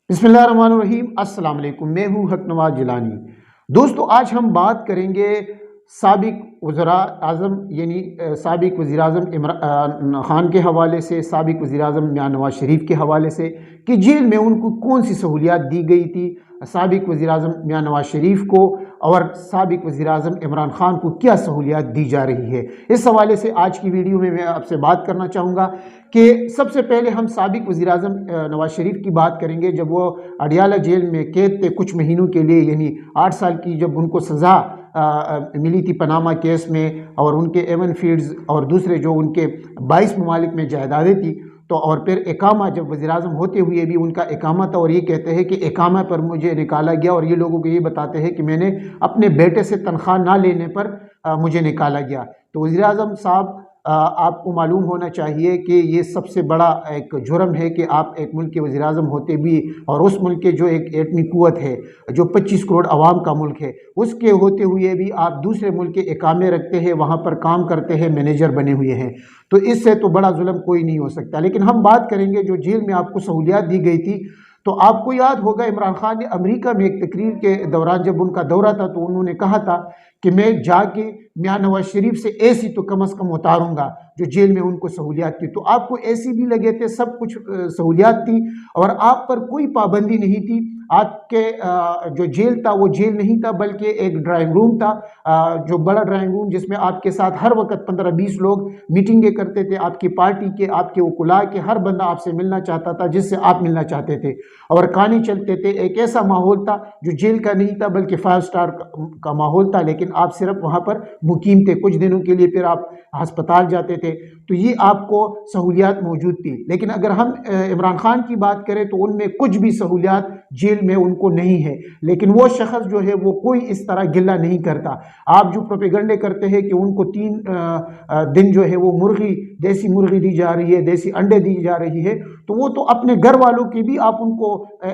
बिस्मिल्लाहिर्रहमानिर्रहीम। अस्सलाम वालेकुम। मैं हूँ हक नवाज जिलानी। दोस्तों, आज हम बात करेंगे साबिक वज़रा आज़म यानी साबिक वज़ीर आज़म इमरान ख़ान के हवाले से, साबिक वज़ीर आज़म मियां नवाज शरीफ के हवाले से कि जेल में उनको कौन सी सहूलियात दी गई थी, साबिक वज़ीर आज़म मियां नवाज शरीफ को और साबिक वज़ीर आज़म इमरान ख़ान को क्या सहूलियात दी जा रही है। इस हवाले से आज की वीडियो में मैं आपसे बात करना चाहूँगा कि सबसे पहले हम साबिक वज़ीर आज़म नवाज शरीफ की बात करेंगे। जब वो अडियाला जेल में कैद थे कुछ महीनों के लिए, यानी 8 साल की जब उनको सज़ा मिली थी पनामा केस में, और उनके एवन फील्ड्स और दूसरे जो उनके 22 ममालिक में जायदादें थी, तो और फिर इकामा जब वज़ीर आज़म होते हुए भी उनका इकामा था, और ये कहते हैं कि इकामा पर मुझे निकाला गया, और ये लोगों को ये बताते हैं कि मैंने अपने बेटे से तनख्वाह ना लेने पर मुझे निकाला गया। तो वज़ीर आज़म साहब, आपको मालूम होना चाहिए कि ये सबसे बड़ा एक जुर्म है कि आप एक मुल्क के वज़ीर आज़म होते भी, और उस मुल्क के जो एक एटमी कुव्वत है, जो 25 करोड़ आवाम का मुल्क है, उसके होते हुए भी आप दूसरे मुल्क के इकामे रखते हैं, वहाँ पर काम करते हैं, मैनेजर बने हुए हैं। तो इससे तो बड़ा जुल्म कोई नहीं हो सकता। लेकिन हम बात करेंगे जो जेल में आपको सहूलियात दी गई थी। तो आपको याद होगा इमरान खान ने अमेरिका में एक तकरीर के दौरान जब उनका दौरा था, तो उन्होंने कहा था कि मैं जाके मियां नवाज शरीफ से एसी तो कम अज़ कम उतारूंगा जो जेल में उनको सहूलियात थी। तो आपको एसी भी लगे थे, सब कुछ सहूलियात थी, और आप पर कोई पाबंदी नहीं थी। आपके जो जेल था वो जेल नहीं था, बल्कि एक ड्राइंग रूम था, जो बड़ा ड्राइंग रूम जिसमें आपके साथ हर वक्त 15-20 लोग मीटिंगें करते थे, आपकी पार्टी के, आपके वकुला के, हर बंदा आपसे मिलना चाहता था जिससे आप मिलना चाहते थे, और कहानी चलते थे। एक ऐसा माहौल था जो जेल का नहीं था बल्कि 5 स्टार का माहौल था, लेकिन आप सिर्फ वहाँ पर मुकीम थे कुछ दिनों के लिए, फिर आप अस्पताल जाते थे। तो ये आपको सहूलियात मौजूद थी। लेकिन अगर हम इमरान खान की बात करें तो उनमें कुछ भी सहूलियात जेल में उनको नहीं है। लेकिन वो शख्स जो है वो कोई इस तरह गिला नहीं करता। आप जो प्रोपेगंडे करते हैं कि उनको 3 दिन जो है वो मुर्गी, देसी मुर्गी दी जा रही है, देसी अंडे दी जा रही है, तो वो तो अपने घर वालों की भी आप उनको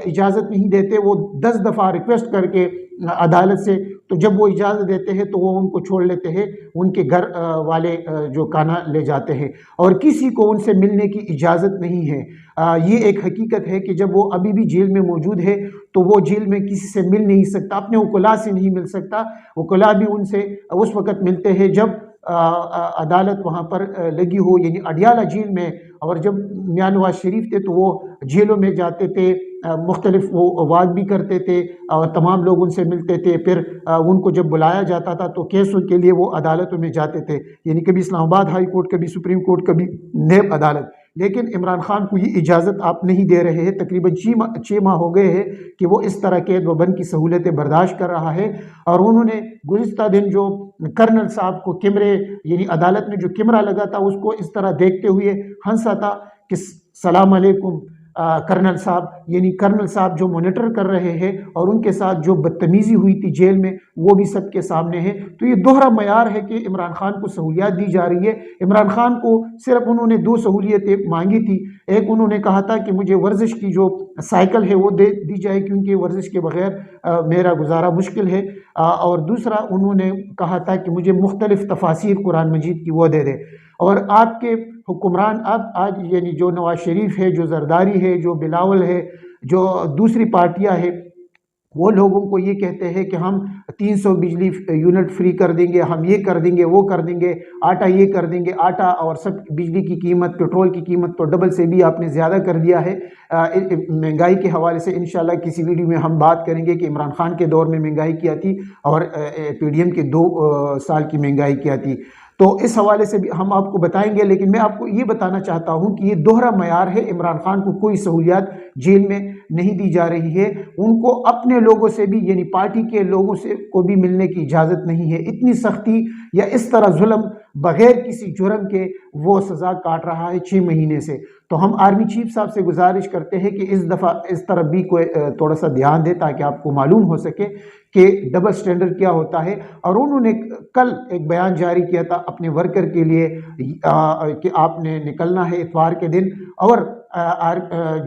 इजाज़त नहीं देते। वो 10 दफ़ा रिक्वेस्ट करके अदालत से, तो जब वो इजाज़त देते हैं तो वो उनको छोड़ लेते हैं, उनके घर वाले जो खाना ले जाते हैं, और किसी को उनसे मिलने की इजाज़त नहीं है। ये एक हकीकत है कि जब वो अभी भी जेल में मौजूद है तो वो जेल में किसी से मिल नहीं सकता, अपने वकुला से नहीं मिल सकता। वकुला भी उनसे उस वक़्त मिलते हैं जब अदालत वहाँ पर लगी हो, यानी अडियाला जेल में। और जब मियां नवाज शरीफ थे तो वो जेलों में जाते थे, मुख्तलिफ वो वाद भी करते थे, और तमाम लोग उनसे मिलते थे। फिर उनको जब बुलाया जाता था तो केसों के लिए वो अदालतों में जाते थे, यानी कभी इस्लामाबाद हाई कोर्ट, कभी सुप्रीम कोर्ट, कभी नेब अदालत। लेकिन इमरान खान को ये इजाज़त आप नहीं दे रहे हैं। तकरीबन 6 माह हो गए हैं कि वो इस तरह कैद व बंद की सहूलतें बर्दाश्त कर रहा है। और उन्होंने गुज़िश्ता दिन जो कर्नल साहब को कैमरे, यानी अदालत में जो कैमरा लगा था उसको इस तरह देखते हुए हंसा था कि सलाम अलैकुम कर्नल साहब, यानी कर्नल साहब जो मॉनिटर कर रहे हैं, और उनके साथ जो बदतमीज़ी हुई थी जेल में वो भी सबके सामने है। तो ये दोहरा मयार है कि इमरान खान को सहूलियात दी जा रही है। इमरान खान को सिर्फ उन्होंने 2 सहूलियतें मांगी थी। एक उन्होंने कहा था कि मुझे वर्जिश की जो साइकिल है वो दे दी जाए, क्योंकि वर्जिश के बगैर मेरा गुजारा मुश्किल है, और दूसरा उन्होंने कहा था कि मुझे मुख्तलिफ तफासीर कुरान मजीद की वो दे दे। और आपके हुक्मरान अब आज, यानी जो नवाज शरीफ है, जो जरदारी है, जो बिलावल है, जो दूसरी पार्टियां हैं, वो लोगों को ये कहते हैं कि हम 300 बिजली यूनिट फ्री कर देंगे, हम ये कर देंगे, वो कर देंगे, आटा ये कर देंगे। आटा और सब बिजली की कीमत, पेट्रोल की कीमत तो डबल से भी आपने ज़्यादा कर दिया है। महंगाई के हवाले से इंशाल्लाह किसी वीडियो में हम बात करेंगे कि इमरान खान के दौर में महंगाई क्या थी और PDM के 2 साल की महंगाई क्या थी। तो इस हवाले से भी हम आपको बताएंगे। लेकिन मैं आपको ये बताना चाहता हूँ कि ये दोहरा मयार है। इमरान खान को कोई सहूलियात जेल में नहीं दी जा रही है। उनको अपने लोगों से भी, यानी पार्टी के लोगों से को भी मिलने की इजाज़त नहीं है। इतनी सख्ती या इस तरह जुल्म बगैर किसी जुर्म के वो सज़ा काट रहा है 6 महीने से। तो हम आर्मी चीफ साहब से गुजारिश करते हैं कि इस दफ़ा इस तरफ भी कोई थोड़ा सा ध्यान दे, ताकि आपको मालूम हो सके कि डबल स्टैंडर्ड क्या होता है। और उन्होंने कल एक बयान जारी किया था अपने वर्कर के लिए कि आपने निकलना है इतवार के दिन, और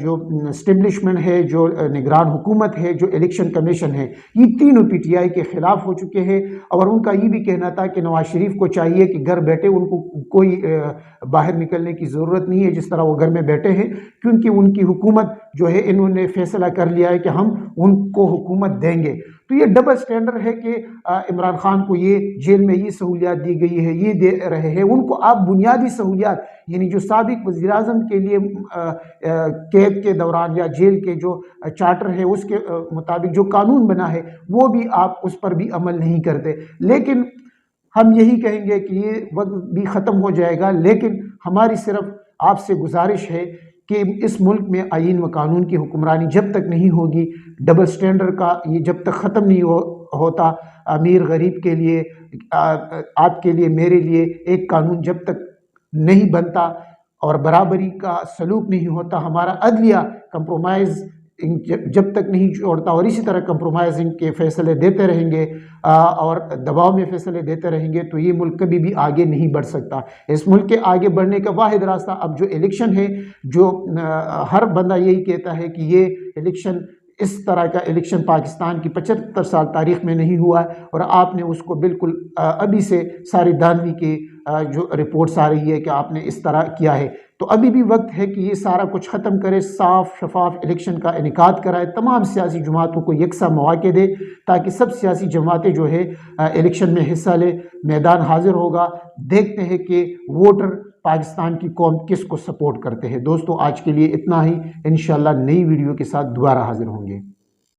جو اسٹیبلشمنٹ ہے، جو نگران حکومت ہے، جو الیکشن کمیشن ہے، یہ تینوں پی ٹی آئی کے خلاف ہو چکے ہیں، اور ان کا یہ بھی کہنا تھا کہ نواز شریف کو چاہیے کہ گھر بیٹھے ان کو کوئی باہر نکلنے کی ضرورت نہیں ہے جس طرح وہ گھر میں بیٹھے ہیں، کیونکہ ان کی حکومت جو ہے انہوں نے فیصلہ کر لیا ہے کہ ہم ان کو حکومت دیں گے۔ تو یہ ڈبل سٹینڈرڈ ہے کہ عمران خان کو یہ جیل میں یہ سہولیات دی گئی ہے، یہ دے رہے ہیں ان کو، آپ بنیادی سہولیات یعنی جو سابق وزیر اعظم کے لیے قید کے دوران یا جیل کے جو چارٹر ہے اس کے مطابق جو قانون بنا ہے وہ بھی آپ اس پر بھی عمل نہیں کرتے۔ لیکن ہم یہی کہیں گے کہ یہ وقت بھی ختم ہو جائے گا، لیکن ہماری صرف آپ سے گزارش ہے کہ اس ملک میں آئین و قانون کی حکمرانی جب تک نہیں ہوگی، ڈبل سٹینڈرڈ کا یہ جب تک ختم نہیں ہوتا، امیر غریب کے لیے، آپ کے لیے، میرے لیے ایک قانون جب تک نہیں بنتا اور برابری کا سلوک نہیں ہوتا، ہمارا عدلیہ کمپرومائز جب تک نہیں چھوڑتا اور اسی طرح کمپرومائزنگ کے فیصلے دیتے رہیں گے اور دباؤ میں فیصلے دیتے رہیں گے، تو یہ ملک کبھی بھی آگے نہیں بڑھ سکتا۔ اس ملک کے آگے بڑھنے کا واحد راستہ اب جو الیکشن ہے، جو ہر بندہ یہی کہتا ہے کہ یہ الیکشن، اس طرح کا الیکشن پاکستان کی 75 سال تاریخ میں نہیں ہوا ہے، اور آپ نے اس کو بالکل ابھی سے ساری دھاندلی کی جو رپورٹس آ رہی ہے کہ آپ نے اس طرح کیا ہے، تو ابھی بھی وقت ہے کہ یہ سارا کچھ ختم کرے، صاف شفاف الیکشن کا انعقاد کرائے، تمام سیاسی جماعتوں کو یکساں مواقع دے تاکہ سب سیاسی جماعتیں جو ہے الیکشن میں حصہ لے، میدان حاضر ہوگا، دیکھتے ہیں کہ ووٹر پاکستان کی قوم کس کو سپورٹ کرتے ہیں۔ دوستو آج کے لیے اتنا ہی، انشاءاللہ نئی ویڈیو کے ساتھ دوبارہ حاضر ہوں گے۔